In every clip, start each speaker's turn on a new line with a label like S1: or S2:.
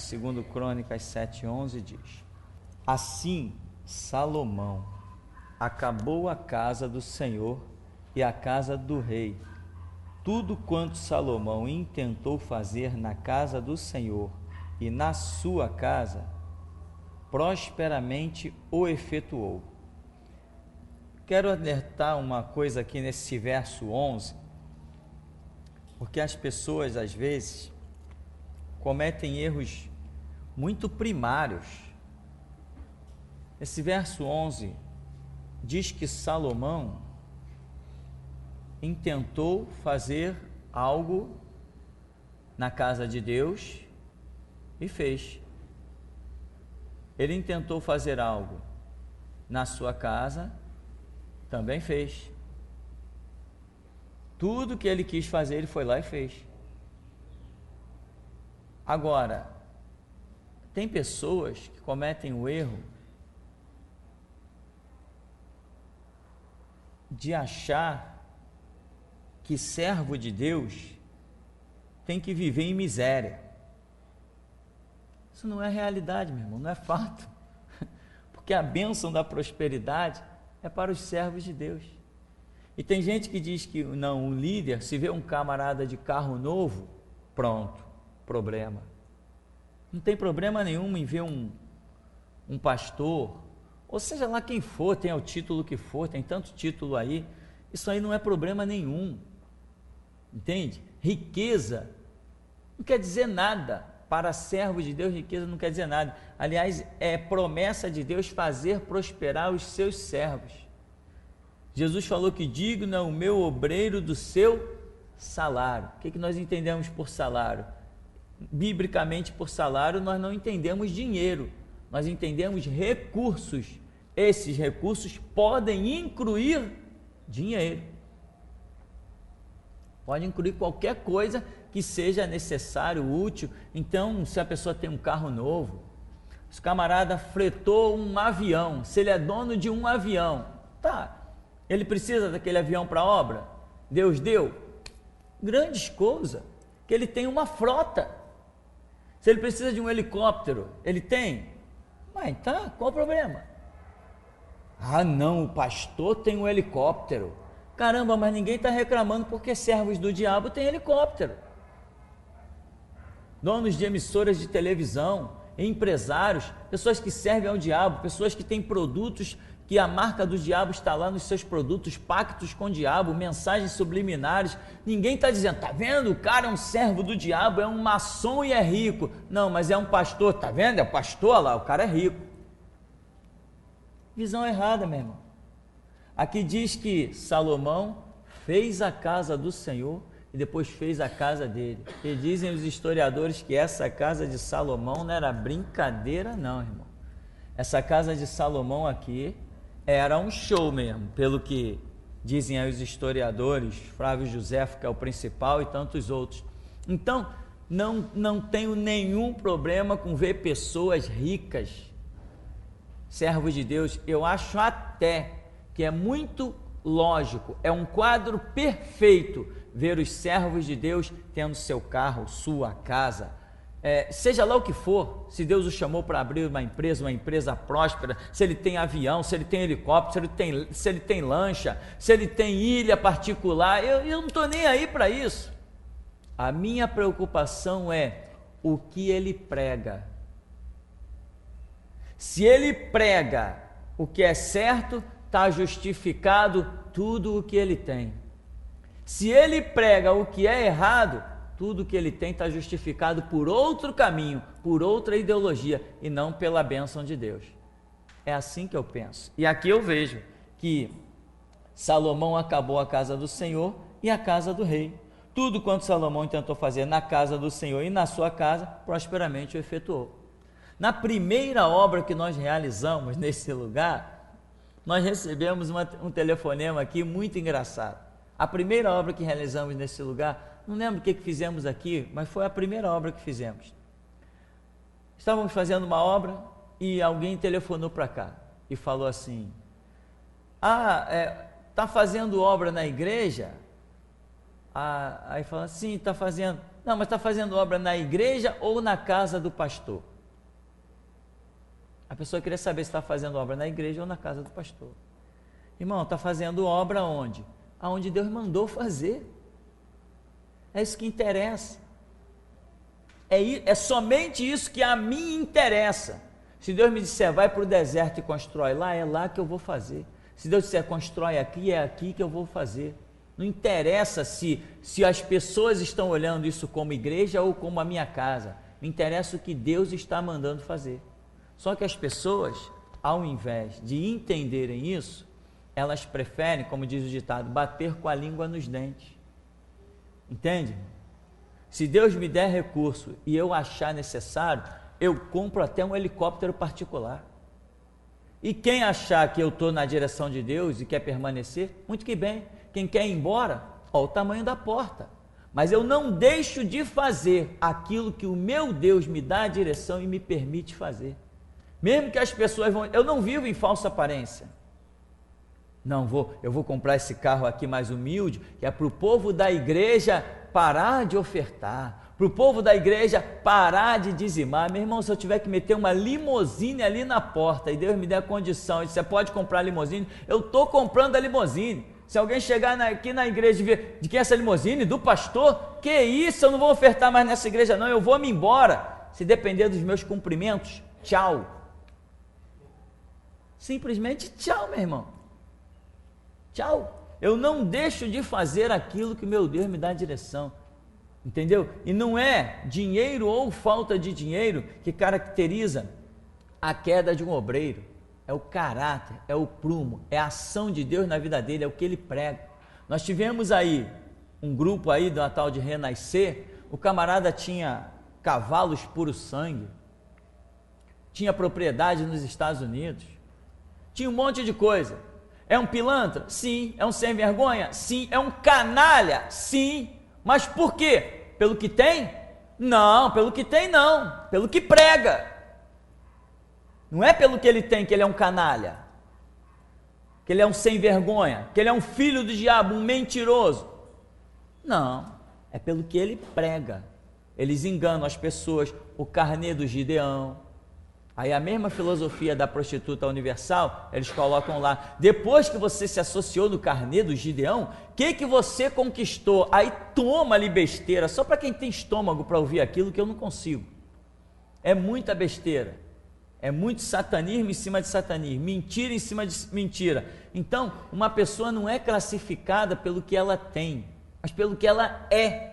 S1: segundo Crônicas 7:11 diz: assim Salomão acabou a casa do Senhor e a casa do rei. Tudo quanto Salomão intentou fazer na casa do Senhor e na sua casa, prosperamente o efetuou. Quero alertar uma coisa aqui nesse verso 11, porque as pessoas às vezes cometem erros muito primários. Esse verso 11 diz que Salomão intentou fazer algo na casa de Deus e fez. Ele intentou fazer algo na sua casa, também fez. Tudo que ele quis fazer, ele foi lá e fez. Agora, tem pessoas que cometem o erro de achar que servo de Deus tem que viver em miséria. Isso não é realidade, meu irmão, não é fato. Porque a bênção da prosperidade é para os servos de Deus. E tem gente que diz que não, o líder, se vê um camarada de carro novo, pronto, problema. Não tem problema nenhum em ver um pastor, ou seja lá quem for, tenha o título que for, tem tanto título aí, isso aí não é problema nenhum. Entende? Riqueza não quer dizer nada. Para servos de Deus, riqueza não quer dizer nada. Aliás, é promessa de Deus fazer prosperar os seus servos. Jesus falou que digno é o meu obreiro do seu salário. O que nós entendemos por salário? Biblicamente, por salário, nós não entendemos dinheiro, nós entendemos recursos. Esses recursos podem incluir dinheiro. Pode incluir qualquer coisa que seja necessário, útil. Então, se a pessoa tem um carro novo, se o camarada fretou um avião, se ele é dono de um avião, tá, ele precisa daquele avião para a obra? Deus deu grandes coisas, que ele tem uma frota. Se ele precisa de um helicóptero, ele tem? Mas tá, qual o problema? Ah não, o pastor tem um helicóptero. Caramba, mas ninguém está reclamando porque servos do diabo têm helicóptero. Donos de emissoras de televisão, empresários, pessoas que servem ao diabo, pessoas que têm produtos que a marca do diabo está lá nos seus produtos, pactos com o diabo, mensagens subliminares. Ninguém está dizendo, tá vendo? O cara é um servo do diabo, é um maçom e é rico. Não, mas é um pastor, tá vendo? É o pastor lá, o cara é rico. Visão errada, meu irmão. Aqui diz que Salomão fez a casa do Senhor e depois fez a casa dele. E dizem os historiadores que essa casa de Salomão não era brincadeira não, irmão. Essa casa de Salomão aqui era um show mesmo, pelo que dizem aí os historiadores, Flávio Josefo, que é o principal, e tantos outros. Então, não tenho nenhum problema com ver pessoas ricas, servos de Deus. Eu acho até que é muito lógico, é um quadro perfeito ver os servos de Deus tendo seu carro, sua casa, seja lá o que for. Se Deus o chamou para abrir uma empresa próspera, se ele tem avião, se ele tem helicóptero, se ele tem lancha, se ele tem ilha particular, eu não estou nem aí para isso. A minha preocupação é o que ele prega. Se ele prega o que é certo, está justificado tudo o que ele tem. Se ele prega o que é errado, tudo o que ele tem está justificado por outro caminho, por outra ideologia, e não pela bênção de Deus. É assim que eu penso. E aqui eu vejo que Salomão acabou a casa do Senhor e a casa do rei. Tudo quanto Salomão tentou fazer na casa do Senhor e na sua casa, prosperamente o efetuou. Na primeira obra que nós realizamos nesse lugar, nós recebemos um telefonema aqui muito engraçado. A primeira obra que realizamos nesse lugar, não lembro o que fizemos aqui, mas foi a primeira obra que fizemos. Estávamos fazendo uma obra e alguém telefonou para cá e falou assim: está fazendo obra na igreja? Aí falou, sim, está fazendo. Não, mas está fazendo obra na igreja ou na casa do pastor? A pessoa queria saber se está fazendo obra na igreja ou na casa do pastor. Irmão, está fazendo obra onde? Aonde Deus mandou fazer. É isso que interessa. É somente isso que a mim interessa. Se Deus me disser, vai para o deserto e constrói lá, é lá que eu vou fazer. Se Deus disser, constrói aqui, é aqui que eu vou fazer. Não interessa se as pessoas estão olhando isso como igreja ou como a minha casa. Me interessa o que Deus está mandando fazer. Só que as pessoas, ao invés de entenderem isso, elas preferem, como diz o ditado, bater com a língua nos dentes. Entende? Se Deus me der recurso e eu achar necessário, eu compro até um helicóptero particular. E quem achar que eu estou na direção de Deus e quer permanecer, muito que bem. Quem quer ir embora, ó, o tamanho da porta. Mas eu não deixo de fazer aquilo que o meu Deus me dá a direção e me permite fazer. Mesmo que as pessoas vão... Eu não vivo em falsa aparência. Não, eu vou comprar esse carro aqui mais humilde, que é para o povo da igreja parar de ofertar, para o povo da igreja parar de dizimar. Meu irmão, se eu tiver que meter uma limusine ali na porta e Deus me der a condição, e você pode comprar a limusine, eu estou comprando a limusine. Se alguém chegar aqui na igreja e ver de quem é essa limusine, do pastor, que isso, eu não vou ofertar mais nessa igreja não, eu vou me embora. Se depender dos meus cumprimentos, tchau. Simplesmente tchau, meu irmão. Tchau. Eu não deixo de fazer aquilo que meu Deus me dá a direção. Entendeu? E não é dinheiro ou falta de dinheiro que caracteriza a queda de um obreiro. É o caráter, é o prumo, é a ação de Deus na vida dele, é o que ele prega. Nós tivemos aí um grupo aí do tal de Renascer, o camarada tinha cavalos puro sangue, tinha propriedade nos Estados Unidos, tinha um monte de coisa. É um pilantra? Sim. É um sem vergonha? Sim. É um canalha? Sim. Mas por quê? Pelo que tem? Não, pelo que tem não, pelo que prega. Não é pelo que ele tem que ele é um canalha, que ele é um sem vergonha, que ele é um filho do diabo, um mentiroso. Não, é pelo que ele prega. Eles enganam as pessoas, o carnê do Gideão. Aí a mesma filosofia da prostituta universal, eles colocam lá, depois que você se associou no carnê do Gideão, o que você conquistou? Aí toma ali besteira, só para quem tem estômago para ouvir aquilo que eu não consigo. É muita besteira, é muito satanismo em cima de satanismo, mentira em cima de mentira. Então, uma pessoa não é classificada pelo que ela tem, mas pelo que ela é.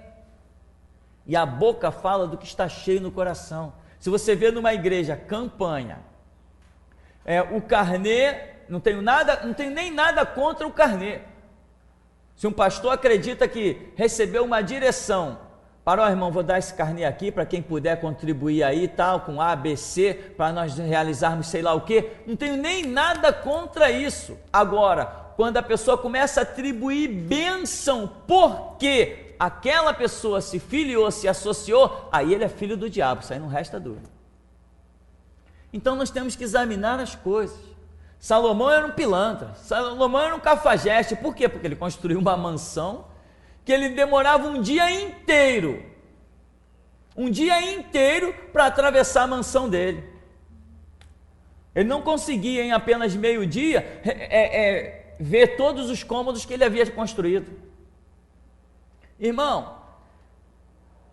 S1: E a boca fala do que está cheio no coração. Se você vê numa igreja campanha, o carnê, não tenho nem nada contra o carnê. Se um pastor acredita que recebeu uma direção para, ó irmão, vou dar esse carnê aqui para quem puder contribuir aí, tal, com A, B, C, para nós realizarmos sei lá o quê, não tenho nem nada contra isso. Agora, quando a pessoa começa a atribuir bênção, porque aquela pessoa se filiou, se associou, aí ele é filho do diabo, isso aí não resta dúvida. Então nós temos que examinar as coisas. Salomão era um pilantra, Salomão era um cafajeste, por quê? Porque ele construiu uma mansão que ele demorava um dia inteiro para atravessar a mansão dele. Ele não conseguia em apenas meio-dia ver todos os cômodos que ele havia construído. Irmão,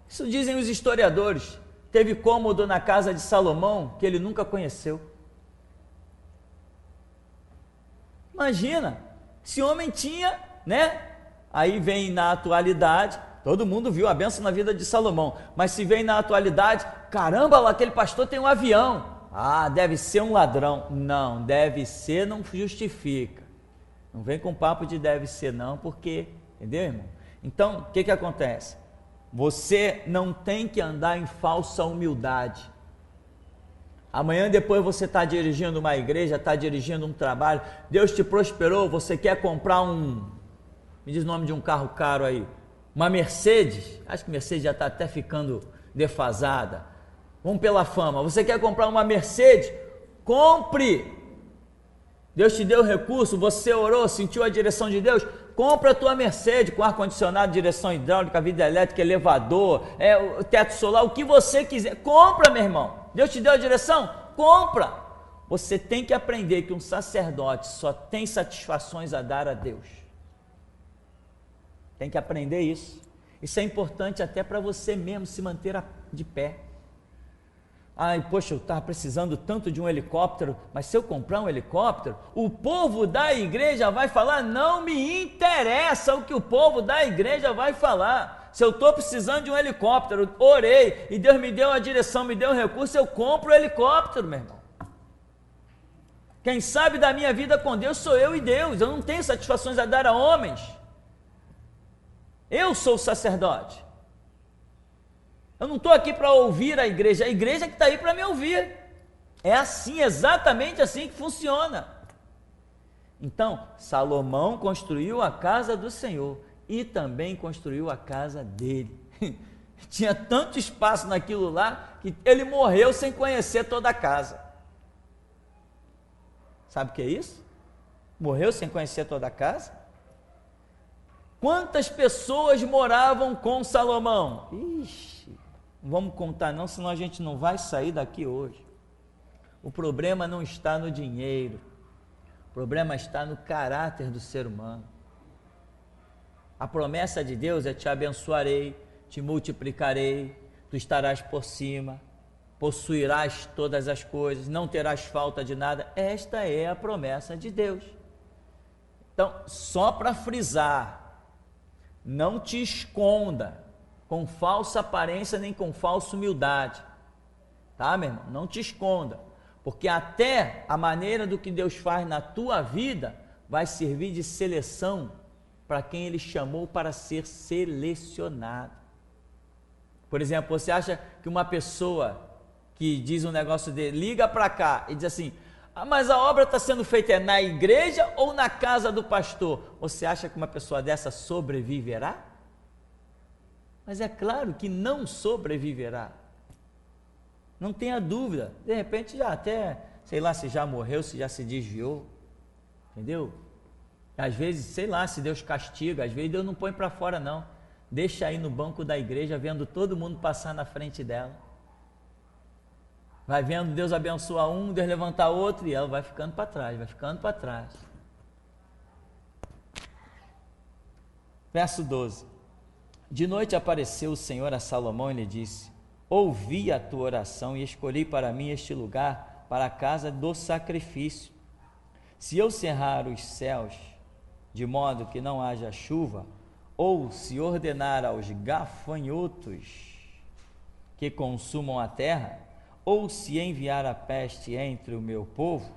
S1: isso dizem os historiadores, teve cômodo na casa de Salomão que ele nunca conheceu. Imagina, esse homem tinha, né? Aí vem na atualidade, todo mundo viu a bênção na vida de Salomão, mas se vem na atualidade, caramba, lá aquele pastor tem um avião. Ah, deve ser um ladrão. Não, deve ser não justifica. Não vem com papo de deve ser não, porque, entendeu, irmão? Então, o que acontece? Você não tem que andar em falsa humildade. Amanhã depois você está dirigindo uma igreja, está dirigindo um trabalho, Deus te prosperou, você quer comprar me diz o nome de um carro caro aí, uma Mercedes, acho que Mercedes já está até ficando defasada, vamos pela fama, você quer comprar uma Mercedes? Compre! Deus te deu recurso, você orou, sentiu a direção de Deus, compra a tua Mercedes com ar-condicionado, direção hidráulica, vida elétrica, elevador, o teto solar, o que você quiser, compra, meu irmão. Deus te deu a direção? Compra. Você tem que aprender que um sacerdote só tem satisfações a dar a Deus. Tem que aprender isso. Isso é importante até para você mesmo se manter de pé. Ai, poxa, eu estava precisando tanto de um helicóptero, mas se eu comprar um helicóptero, o povo da igreja vai falar, não me interessa o que o povo da igreja vai falar. Se eu estou precisando de um helicóptero, orei, e Deus me deu a direção, me deu um recurso, eu compro o helicóptero, meu irmão. Quem sabe da minha vida com Deus sou eu e Deus, eu não tenho satisfações a dar a homens. Eu sou o sacerdote. Eu não estou aqui para ouvir a igreja que está aí para me ouvir. É assim, exatamente assim que funciona. Então, Salomão construiu a casa do Senhor e também construiu a casa dele. Tinha tanto espaço naquilo lá que ele morreu sem conhecer toda a casa. Sabe o que é isso? Morreu sem conhecer toda a casa? Quantas pessoas moravam com Salomão? Ixi, não vamos contar não, senão a gente não vai sair daqui hoje. O problema não está no dinheiro, o problema está no caráter do ser humano. A promessa de Deus é: te abençoarei, te multiplicarei, tu estarás por cima, possuirás todas as coisas, não terás falta de nada. Esta é a promessa de Deus. Então, só para frisar, não te esconda com falsa aparência nem com falsa humildade, tá, meu irmão? Não te esconda, porque até a maneira do que Deus faz na tua vida vai servir de seleção para quem Ele chamou para ser selecionado. Por exemplo, você acha que uma pessoa que diz um negócio dele, liga para cá e diz assim, mas a obra está sendo feita na igreja ou na casa do pastor? Você acha que uma pessoa dessa sobreviverá? Mas é claro que não sobreviverá. Não tenha dúvida. De repente já até, sei lá, se já morreu, se já se desviou. Entendeu? Às vezes, sei lá, se Deus castiga, às vezes Deus não põe para fora não. Deixa aí no banco da igreja, vendo todo mundo passar na frente dela. Vai vendo Deus abençoar um, Deus levantar outro, e ela vai ficando para trás, vai ficando para trás. Verso 12. De noite apareceu o Senhor a Salomão e lhe disse, ouvi a tua oração e escolhi para mim este lugar, para a casa do sacrifício. Se eu cerrar os céus, de modo que não haja chuva, ou se ordenar aos gafanhotos que consumam a terra, ou se enviar a peste entre o meu povo,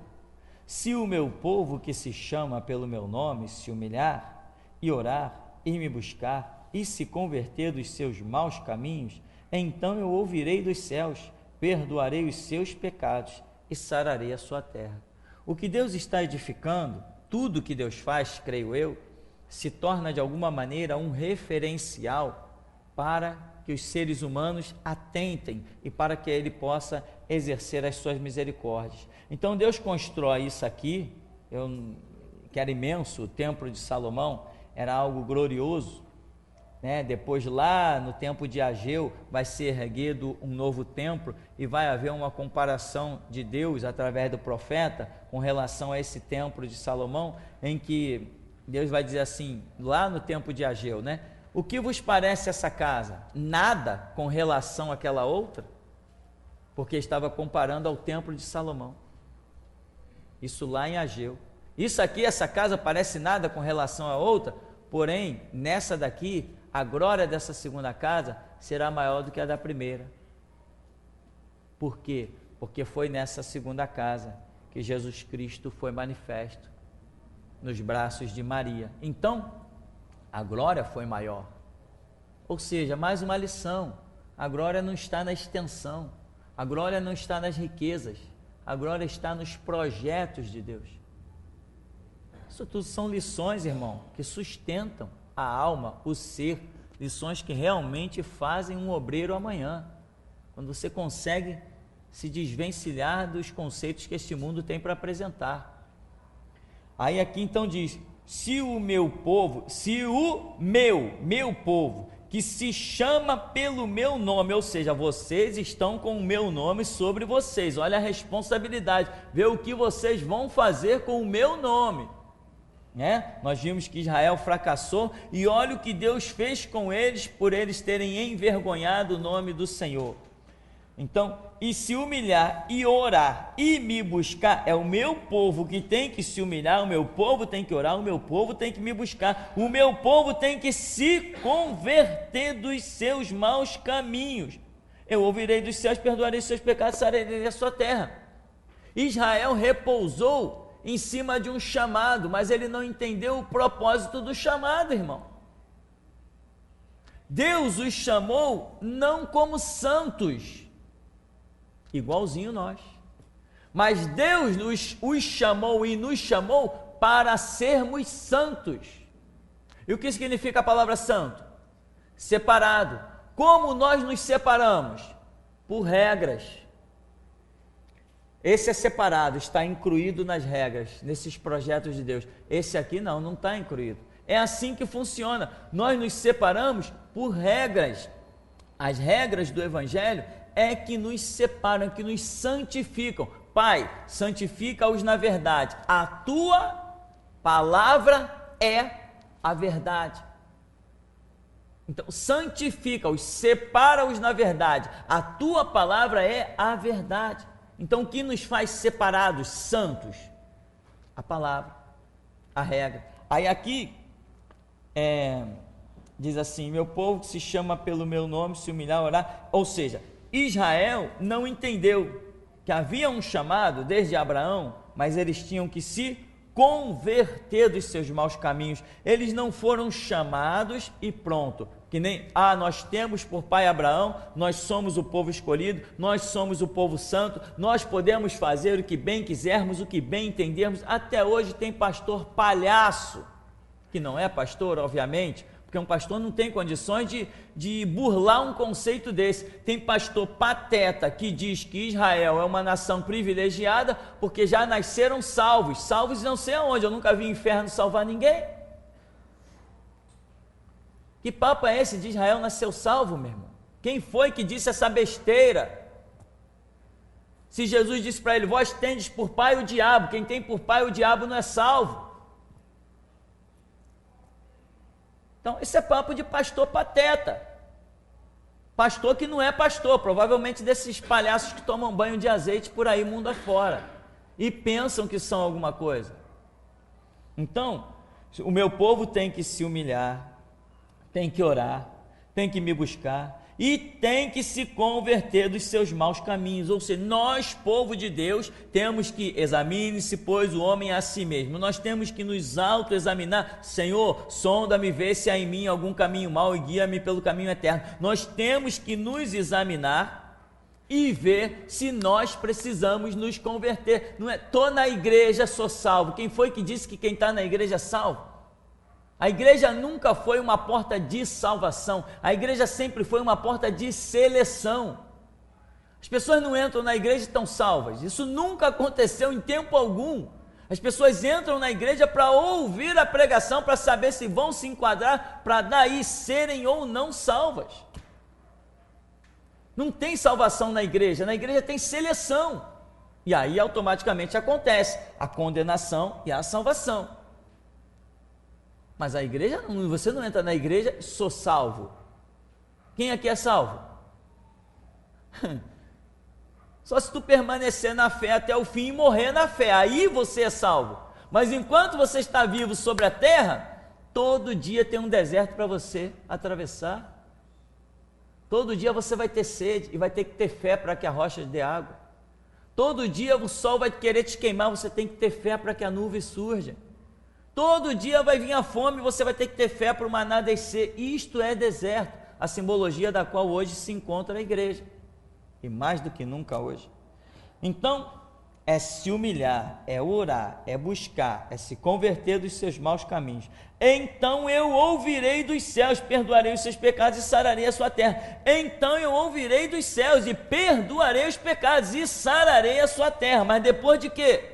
S1: se o meu povo que se chama pelo meu nome se humilhar e orar e me buscar e se converter dos seus maus caminhos, então eu ouvirei dos céus, perdoarei os seus pecados e sararei a sua terra. O que Deus está edificando, tudo que Deus faz, creio eu, se torna de alguma maneira um referencial para que os seres humanos atentem e para que Ele possa exercer as suas misericórdias. Então Deus constrói isso aqui, que era imenso, o templo de Salomão era algo glorioso, né? Depois lá no tempo de Ageu vai ser erguido um novo templo e vai haver uma comparação de Deus através do profeta com relação a esse templo de Salomão, em que Deus vai dizer assim, lá no tempo de Ageu, né? O que vos parece essa casa? Nada com relação àquela outra? Porque estava comparando ao templo de Salomão. Isso lá em Ageu. Isso aqui, essa casa parece nada com relação à outra, porém, nessa daqui, a glória dessa segunda casa será maior do que a da primeira. Por quê? Porque foi nessa segunda casa que Jesus Cristo foi manifesto, nos braços de Maria. Então, a glória foi maior. Ou seja, mais uma lição, a glória não está na extensão, a glória não está nas riquezas, a glória está nos projetos de Deus. Isso tudo são lições, irmão, que sustentam a alma, o ser, lições que realmente fazem um obreiro amanhã, quando você consegue se desvencilhar dos conceitos que este mundo tem para apresentar. Aí aqui então diz, se o meu povo, meu povo, que se chama pelo meu nome, ou seja, vocês estão com o meu nome sobre vocês, olha a responsabilidade, vê o que vocês vão fazer com o meu nome, né? Nós vimos que Israel fracassou, e olha o que Deus fez com eles, por eles terem envergonhado o nome do Senhor. Então, e se humilhar e orar e me buscar, é o meu povo que tem que se humilhar, o meu povo tem que orar, o meu povo tem que me buscar, o meu povo tem que se converter dos seus maus caminhos. Eu ouvirei dos céus, perdoarei os seus pecados, sararei a sua terra. Israel repousou em cima de um chamado, mas ele não entendeu o propósito do chamado, irmão. Deus os chamou não como santos, igualzinho nós, mas Deus os chamou e nos chamou para sermos santos. E o que significa a palavra santo? Separado. Como nós nos separamos? Por regras. Esse é separado, está incluído nas regras, nesses projetos de Deus. Esse aqui não está incluído. É assim que funciona. Nós nos separamos por regras. As regras do Evangelho é que nos separam, que nos santificam. Pai, santifica-os na verdade. A tua palavra é a verdade. Então, santifica-os, separa-os na verdade. A tua palavra é a verdade. Então, o que nos faz separados, santos? A palavra, a regra. Aí aqui, diz assim, meu povo que se chama pelo meu nome, se humilhar, orar. Ou seja, Israel não entendeu que havia um chamado desde Abraão, mas eles tinham que se converter dos seus maus caminhos. Eles não foram chamados e pronto, que nem, nós temos por pai Abraão, nós somos o povo escolhido, nós somos o povo santo, nós podemos fazer o que bem quisermos, o que bem entendermos. Até hoje tem pastor palhaço, que não é pastor, obviamente, porque um pastor não tem condições de burlar um conceito desse. Tem pastor pateta que diz que Israel é uma nação privilegiada porque já nasceram salvos não sei aonde, eu nunca vi inferno salvar ninguém. Que papo é esse de Israel nasceu salvo, meu irmão? Quem foi que disse essa besteira? Se Jesus disse para ele, vós tendes por pai o diabo, quem tem por pai o diabo não é salvo. Então, esse é papo de pastor pateta, pastor que não é pastor, provavelmente desses palhaços que tomam banho de azeite por aí mundo afora, e pensam que são alguma coisa. Então, o meu povo tem que se humilhar, tem que orar, tem que me buscar, e tem que se converter dos seus maus caminhos. Ou seja, nós, povo de Deus, temos que examine-se, pois, o homem a si mesmo. Nós temos que nos autoexaminar. Senhor, sonda-me, vê se há em mim algum caminho mau e guia-me pelo caminho eterno. Nós temos que nos examinar e ver se nós precisamos nos converter. Não é, estou na igreja, sou salvo. Quem foi que disse que quem está na igreja é salvo? A igreja nunca foi uma porta de salvação, a igreja sempre foi uma porta de seleção. As pessoas não entram na igreja e estão salvas, isso nunca aconteceu em tempo algum. As pessoas entram na igreja para ouvir a pregação, para saber se vão se enquadrar, para daí serem ou não salvas. Não tem salvação na igreja tem seleção, e aí automaticamente acontece a condenação e a salvação. Mas a igreja, você não entra na igreja, sou salvo. Quem aqui é salvo? Só se tu permanecer na fé até o fim e morrer na fé, aí você é salvo. Mas enquanto você está vivo sobre a terra, todo dia tem um deserto para você atravessar. Todo dia você vai ter sede e vai ter que ter fé para que a rocha dê água. Todo dia o sol vai querer te queimar, você tem que ter fé para que a nuvem surja. Todo dia vai vir a fome, você vai ter que ter fé para o maná descer. Isto é deserto, a simbologia da qual hoje se encontra a igreja. E mais do que nunca hoje. Então, é se humilhar, é orar, é buscar, é se converter dos seus maus caminhos. Então eu ouvirei dos céus, perdoarei os seus pecados e sararei a sua terra. Então eu ouvirei dos céus e perdoarei os pecados e sararei a sua terra. Mas depois de quê?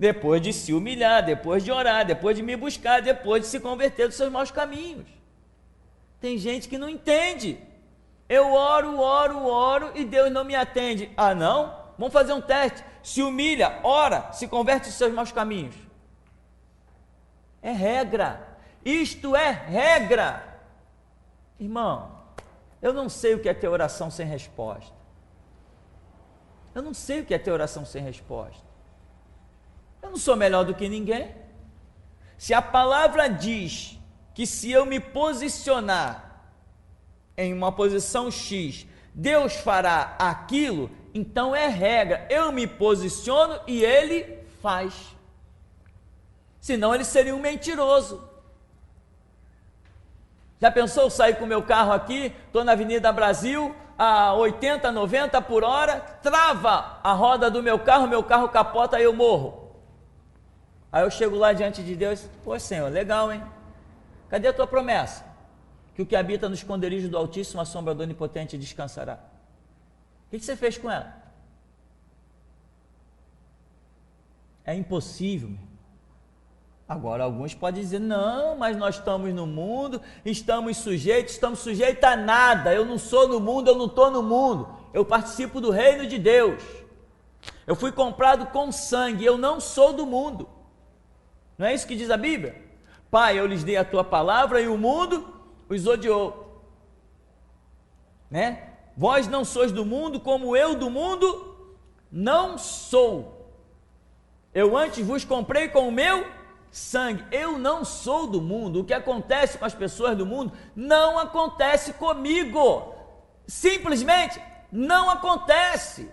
S1: depois de se humilhar, depois de orar, depois de me buscar, depois de se converter dos seus maus caminhos. Tem gente que não entende. Eu oro e Deus não me atende. Ah, não? Vamos fazer um teste. Se humilha, ora, se converte dos seus maus caminhos. É regra. Isto é regra. Irmão, eu não sei o que é ter oração sem resposta. Eu não sei o que é ter oração sem resposta. Eu não sou melhor do que ninguém. Se a palavra diz que se eu me posicionar em uma posição X, Deus fará aquilo, então é regra. Eu me posiciono e Ele faz. Senão ele seria um mentiroso. Já pensou, eu sair com o meu carro aqui, estou na Avenida Brasil, a 80, 90 por hora, trava a roda do meu carro capota e eu morro. Aí eu chego lá diante de Deus, pô Senhor, legal hein? Cadê a tua promessa? Que o que habita no esconderijo do Altíssimo, a sombra do Onipotente descansará. O que você fez com ela? É impossível, meu. Agora alguns podem dizer, não, mas nós estamos no mundo, estamos sujeitos a nada, eu não sou no mundo, eu não estou no mundo, eu participo do reino de Deus, eu fui comprado com sangue, eu não sou do mundo. Não é isso que diz a Bíblia? Pai, eu lhes dei a tua palavra e o mundo os odiou, né? Vós não sois do mundo, como eu do mundo não sou. Eu antes vos comprei com o meu sangue. Eu não sou do mundo. O que acontece com as pessoas do mundo não acontece comigo. Simplesmente não acontece.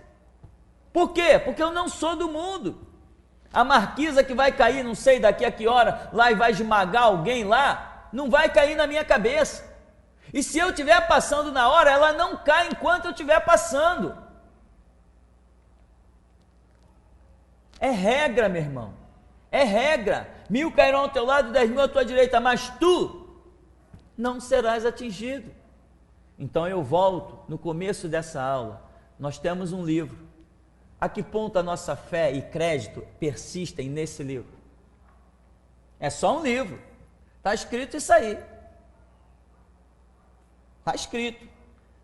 S1: Por quê? Porque eu não sou do mundo. A marquisa que vai cair, não sei daqui a que hora, lá e vai esmagar alguém lá, não vai cair na minha cabeça. E se eu estiver passando na hora, ela não cai enquanto eu estiver passando. É regra, meu irmão. É regra. 1000 cairão ao teu lado, 10.000 à tua direita, mas tu não serás atingido. Então eu volto no começo dessa aula. Nós temos um livro. A que ponto a nossa fé e crédito persistem nesse livro? É só um livro. Está escrito isso aí. Está escrito.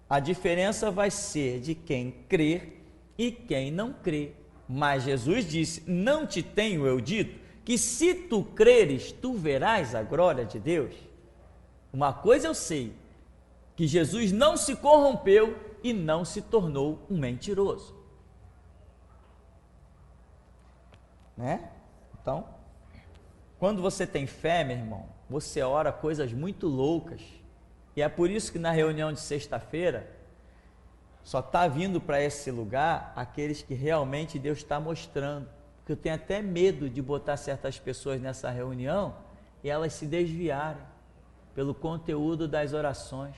S1: A diferença vai ser de quem crê e quem não crê. Mas Jesus disse, não te tenho eu dito, que se tu creres, tu verás a glória de Deus? Uma coisa eu sei, que Jesus não se corrompeu e não se tornou um mentiroso. Né? Então, quando você tem fé, meu irmão, você ora coisas muito loucas. E é por isso que na reunião de sexta-feira, só está vindo para esse lugar aqueles que realmente Deus está mostrando. Porque eu tenho até medo de botar certas pessoas nessa reunião e elas se desviarem pelo conteúdo das orações.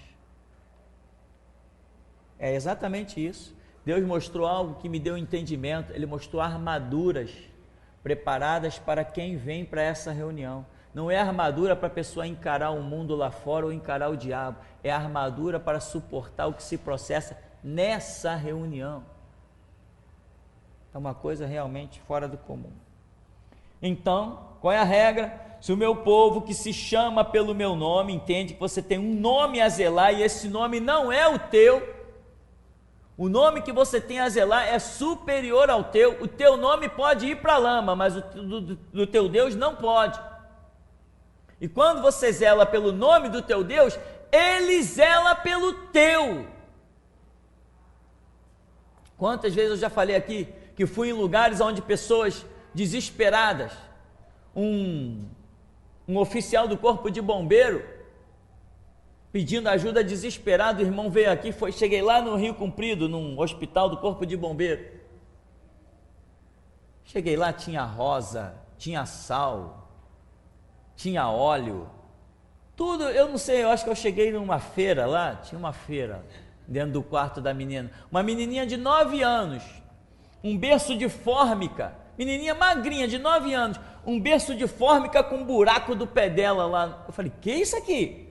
S1: É exatamente isso. Deus mostrou algo que me deu entendimento. Ele mostrou armaduras preparadas para quem vem para essa reunião. Não é armadura para a pessoa encarar o mundo lá fora ou encarar o diabo. É armadura para suportar o que se processa nessa reunião. É uma coisa realmente fora do comum. Então, qual é a regra? Se o meu povo que se chama pelo meu nome, entende que você tem um nome a zelar e esse nome não é o teu, o nome que você tem a zelar é superior ao teu, o teu nome pode ir para a lama, mas o do teu Deus não pode. E quando você zela pelo nome do teu Deus, ele zela pelo teu. Quantas vezes eu já falei aqui que fui em lugares onde pessoas desesperadas, um oficial do corpo de bombeiro pedindo ajuda desesperado, o irmão veio aqui, cheguei lá no Rio Comprido, num hospital do corpo de bombeiro. Cheguei lá, tinha rosa, tinha sal, tinha óleo, tudo, eu não sei, eu acho que eu cheguei numa feira lá, tinha uma feira dentro do quarto da menina, uma menininha de 9 anos, um berço de fórmica, menininha magrinha de 9 anos, um berço de fórmica com um buraco do pé dela lá. Eu falei, que é isso aqui?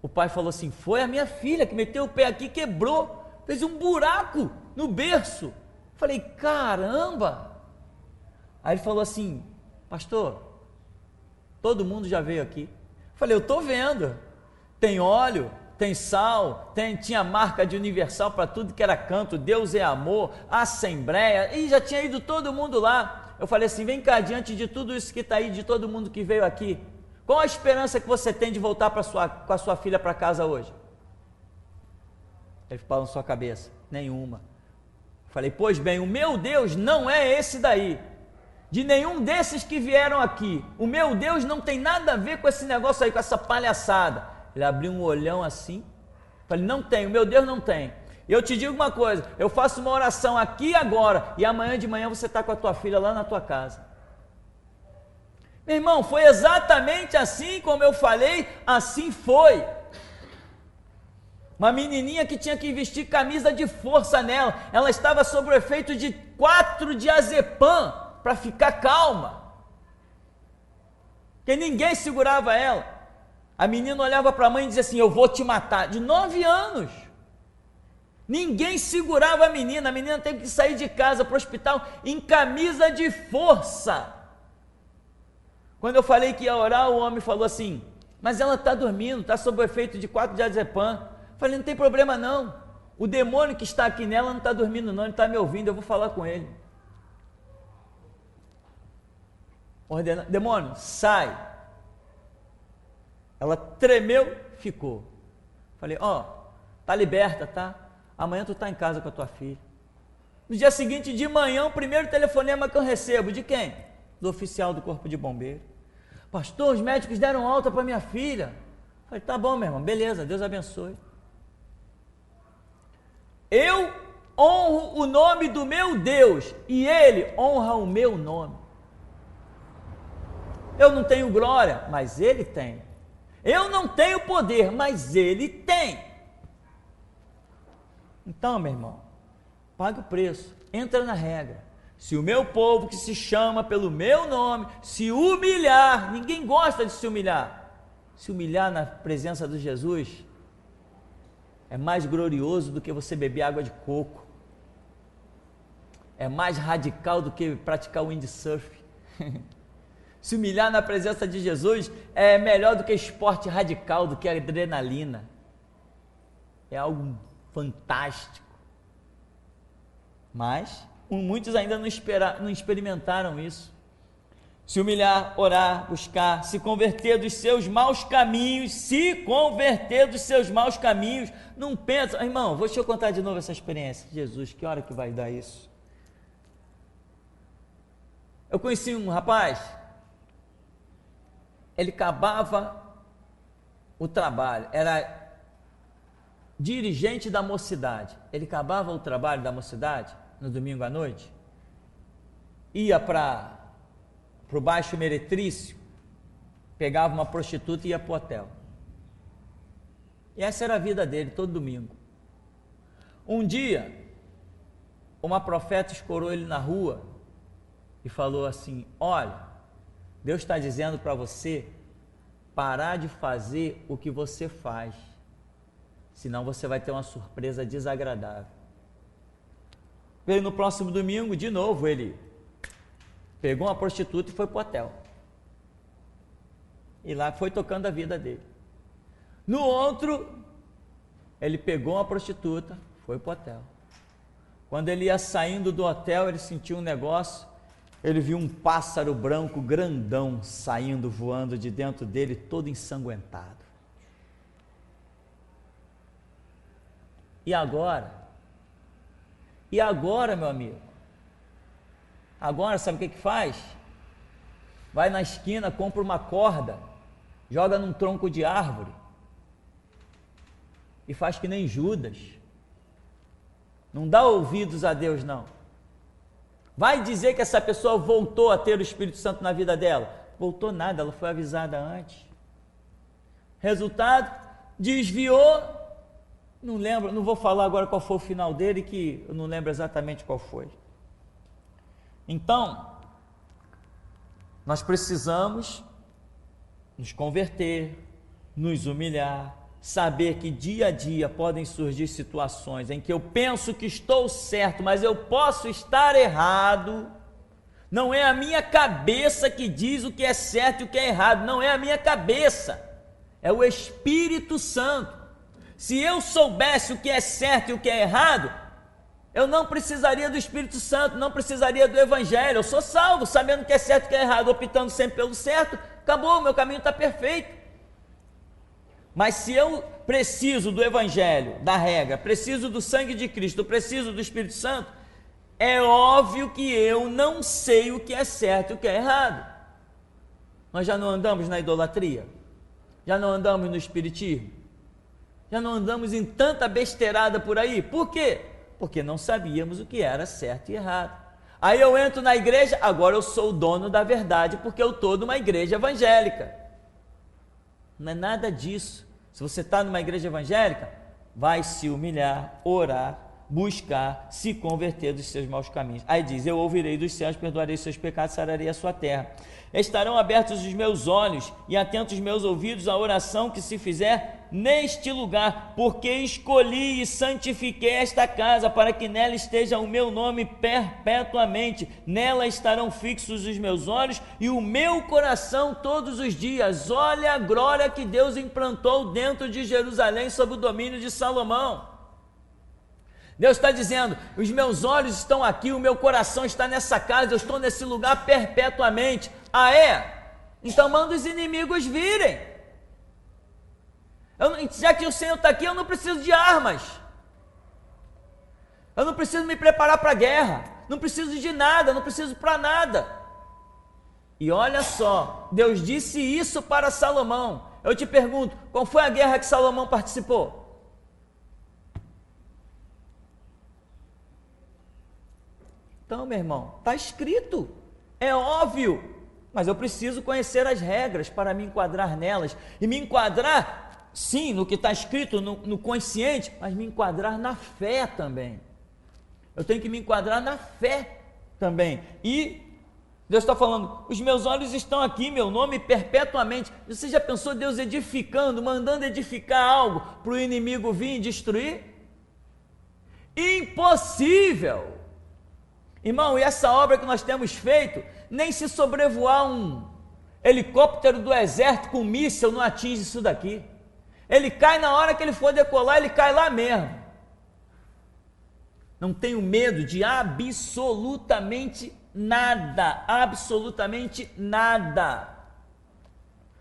S1: O pai falou assim, foi a minha filha que meteu o pé aqui, quebrou, fez um buraco no berço. Eu falei, caramba, Aí ele falou assim: pastor, todo mundo já veio aqui. Eu falei: eu estou vendo, tem óleo, tem sal, tinha marca de Universal para tudo que era canto, Deus é amor, Assembleia, e já tinha ido todo mundo lá. Eu falei assim: vem cá, diante de tudo isso que está aí, de todo mundo que veio aqui, qual a esperança que você tem de voltar com a sua filha para casa hoje? Ele falou: na sua cabeça, nenhuma. Eu falei: pois bem, o meu Deus não é esse daí, de nenhum desses que vieram aqui. O meu Deus não tem nada a ver com esse negócio aí, com essa palhaçada. Ele abriu um olhão assim, falei: não tem, o meu Deus não tem. Eu te digo uma coisa, eu faço uma oração aqui agora, e amanhã de manhã você está com a tua filha lá na tua casa. Meu irmão, foi exatamente assim como eu falei, assim foi. Uma menininha que tinha que vestir camisa de força nela, ela estava sob o efeito de 4 diazepam, para ficar calma, porque ninguém segurava ela. A menina olhava para a mãe e dizia assim: eu vou te matar, de 9 anos, ninguém segurava a menina teve que sair de casa para o hospital em camisa de força. Quando eu falei que ia orar, o homem falou assim: mas ela está dormindo, está sob o efeito de 4 diazepam. Falei: não tem problema não, o demônio que está aqui nela não está dormindo não, ele está me ouvindo, eu vou falar com ele. Demônio, sai. Ela tremeu, ficou. Falei: tá liberta, tá? Amanhã tu tá em casa com a tua filha. No dia seguinte, de manhã, o primeiro telefonema que eu recebo, de quem? Do oficial do corpo de bombeiro. Pastor, os médicos deram alta para minha filha. Falei: tá bom, meu irmão, beleza, Deus abençoe. Eu honro o nome do meu Deus e ele honra o meu nome. Eu não tenho glória, mas ele tem. Eu não tenho poder, mas ele tem. Então, meu irmão, paga o preço, entra na regra. Se o meu povo, que se chama pelo meu nome, se humilhar, ninguém gosta de se humilhar na presença de Jesus, é mais glorioso do que você beber água de coco, é mais radical do que praticar windsurf. Se humilhar na presença de Jesus é melhor do que esporte radical, do que adrenalina. É algo fantástico. Mas muitos ainda não experimentaram isso. Se humilhar, orar, buscar, se converter dos seus maus caminhos, não pensa, irmão, deixa eu contar de novo essa experiência. Jesus, que hora que vai dar isso? Eu conheci um rapaz, ele acabava o trabalho, era dirigente da mocidade, ele acabava o trabalho da mocidade, no domingo à noite, ia para o Baixo Meretrício, pegava uma prostituta e ia para o hotel. E essa era a vida dele, todo domingo. Um dia, uma profeta escorou ele na rua e falou assim: olha, Deus está dizendo para você parar de fazer o que você faz, senão você vai ter uma surpresa desagradável. Veio no próximo domingo, de novo, ele pegou uma prostituta e foi para o hotel. E lá foi tocando a vida dele. No outro, ele pegou uma prostituta, foi para o hotel. Quando ele ia saindo do hotel, ele sentiu um negócio, ele viu um pássaro branco grandão saindo, voando de dentro dele, todo ensanguentado. E agora, meu amigo? Agora, sabe o que faz? Vai na esquina, compra uma corda, joga num tronco de árvore e faz que nem Judas. Não dá ouvidos a Deus, não. Vai dizer que essa pessoa voltou a ter o Espírito Santo na vida dela? Voltou nada, ela foi avisada antes. Resultado, desviou, não lembro, não vou falar agora qual foi o final dele, que eu não lembro exatamente qual foi. Então, nós precisamos nos converter, nos humilhar, saber que dia a dia podem surgir situações em que eu penso que estou certo, mas eu posso estar errado. Não é a minha cabeça que diz o que é certo e o que é errado. Não é a minha cabeça. É o Espírito Santo. Se eu soubesse o que é certo e o que é errado, eu não precisaria do Espírito Santo, não precisaria do Evangelho. Eu sou salvo, sabendo o que é certo e o que é errado, optando sempre pelo certo. Acabou, meu caminho está perfeito. Mas se eu preciso do Evangelho, da regra, preciso do sangue de Cristo, preciso do Espírito Santo, é óbvio que eu não sei o que é certo e o que é errado. Nós já não andamos na idolatria? Já não andamos no espiritismo? Já não andamos em tanta besteirada por aí? Por quê? Porque não sabíamos o que era certo e errado. Aí eu entro na igreja, agora eu sou o dono da verdade, porque eu estou numa igreja evangélica. Não é nada disso. Se você está numa igreja evangélica, vai se humilhar, orar, buscar, se converter dos seus maus caminhos. Aí diz, eu ouvirei dos céus, perdoarei seus pecados, sararei a sua terra. Estarão abertos os meus olhos e atentos os meus ouvidos à oração que se fizer neste lugar, porque escolhi e santifiquei esta casa, para que nela esteja o meu nome perpetuamente. Nela estarão fixos os meus olhos e o meu coração todos os dias. Olha a glória que Deus implantou dentro de Jerusalém sob o domínio de Salomão. Deus está dizendo, os meus olhos estão aqui, o meu coração está nessa casa, eu estou nesse lugar perpetuamente. Ah é? Então manda os inimigos virem. Já que o Senhor está aqui, eu não preciso de armas. Eu não preciso me preparar para a guerra. Não preciso de nada, não preciso para nada. E olha só, Deus disse isso para Salomão. Eu te pergunto, qual foi a guerra que Salomão participou? Então, meu irmão, está escrito, é óbvio, mas eu preciso conhecer as regras para me enquadrar nelas, e me enquadrar, sim, no que está escrito, no consciente, mas me enquadrar na fé também. Eu tenho que me enquadrar na fé também, e Deus está falando, os meus olhos estão aqui, meu nome perpetuamente. Você já pensou Deus edificando, mandando edificar algo para o inimigo vir e destruir? Impossível! Irmão, e essa obra que nós temos feito, nem se sobrevoar um helicóptero do exército com míssil não atinge isso daqui. Ele cai na hora que ele for decolar, ele cai lá mesmo. Não tenho medo de absolutamente nada, absolutamente nada.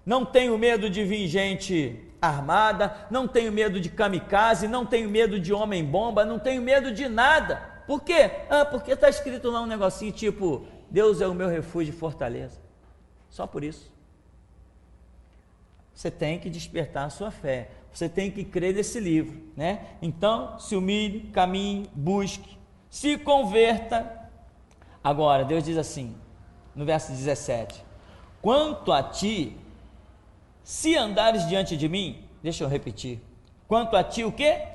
S1: Não tenho medo de vir gente armada, não tenho medo de kamikaze, não tenho medo de homem-bomba, não tenho medo de nada. Por quê? Porque está escrito lá um negocinho tipo, Deus é o meu refúgio e fortaleza. Só por isso. Você tem que despertar a sua fé. Você tem que crer nesse livro, né? Então, se humilhe, caminhe, busque, se converta. Agora, Deus diz assim, no verso 17, quanto a ti, se andares diante de mim, deixa eu repetir, quanto a ti o quê?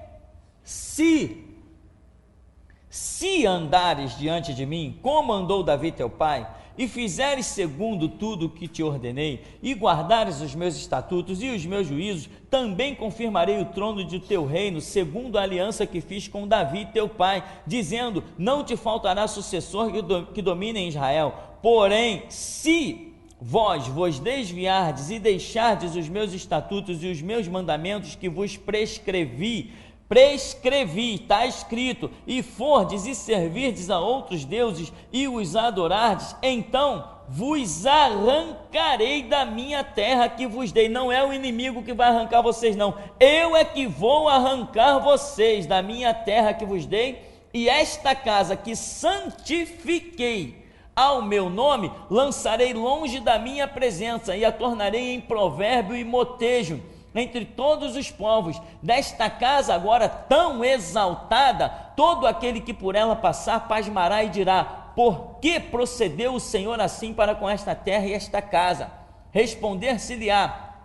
S1: Se andares diante de mim, como andou Davi teu pai, e fizeres segundo tudo o que te ordenei, e guardares os meus estatutos e os meus juízos, também confirmarei o trono de teu reino, segundo a aliança que fiz com Davi teu pai, dizendo, não te faltará sucessor que domine em Israel. Porém, se vos desviardes e deixardes os meus estatutos e os meus mandamentos que vos prescrevi, está escrito, e fordes e servirdes a outros deuses e os adorardes, então vos arrancarei da minha terra que vos dei. Não é o inimigo que vai arrancar vocês, não, eu é que vou arrancar vocês da minha terra que vos dei, e esta casa que santifiquei ao meu nome, lançarei longe da minha presença, e a tornarei em provérbio e motejo entre todos os povos. Desta casa agora tão exaltada, todo aquele que por ela passar pasmará e dirá, por que procedeu o Senhor assim para com esta terra e esta casa? Responder-se-lhe-á,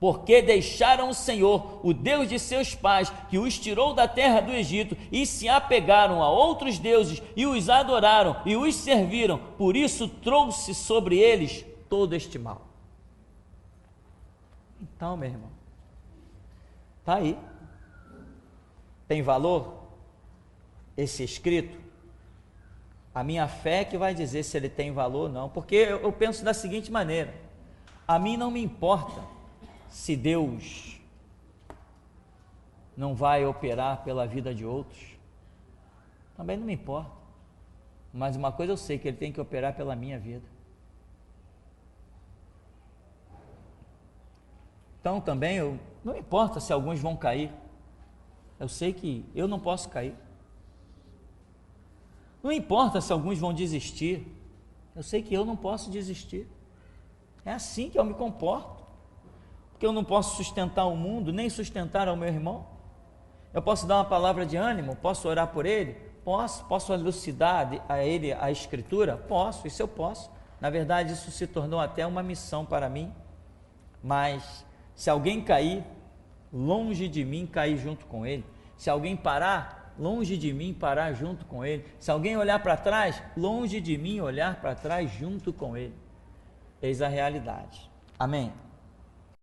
S1: porque deixaram o Senhor, o Deus de seus pais, que os tirou da terra do Egito, e se apegaram a outros deuses, e os adoraram, e os serviram, por isso trouxe sobre eles todo este mal. Então, meu irmão, está aí. Tem valor esse escrito? A minha fé que vai dizer se ele tem valor ou não, porque eu penso da seguinte maneira: a mim não me importa se Deus não vai operar pela vida de outros, também não me importa, mas uma coisa eu sei, que ele tem que operar pela minha vida. Então também não importa se alguns vão cair, eu sei que eu não posso cair. Não importa se alguns vão desistir, eu sei que eu não posso desistir. É assim que eu me comporto, porque eu não posso sustentar o mundo, nem sustentar ao meu irmão. Eu posso dar uma palavra de ânimo, posso orar por ele, posso elucidar a ele a Escritura, posso, isso eu posso. Na verdade, isso se tornou até uma missão para mim. Mas se alguém cair, longe de mim cair junto com ele. Se alguém parar, longe de mim parar junto com ele. Se alguém olhar para trás, longe de mim olhar para trás junto com ele. Eis a realidade. Amém.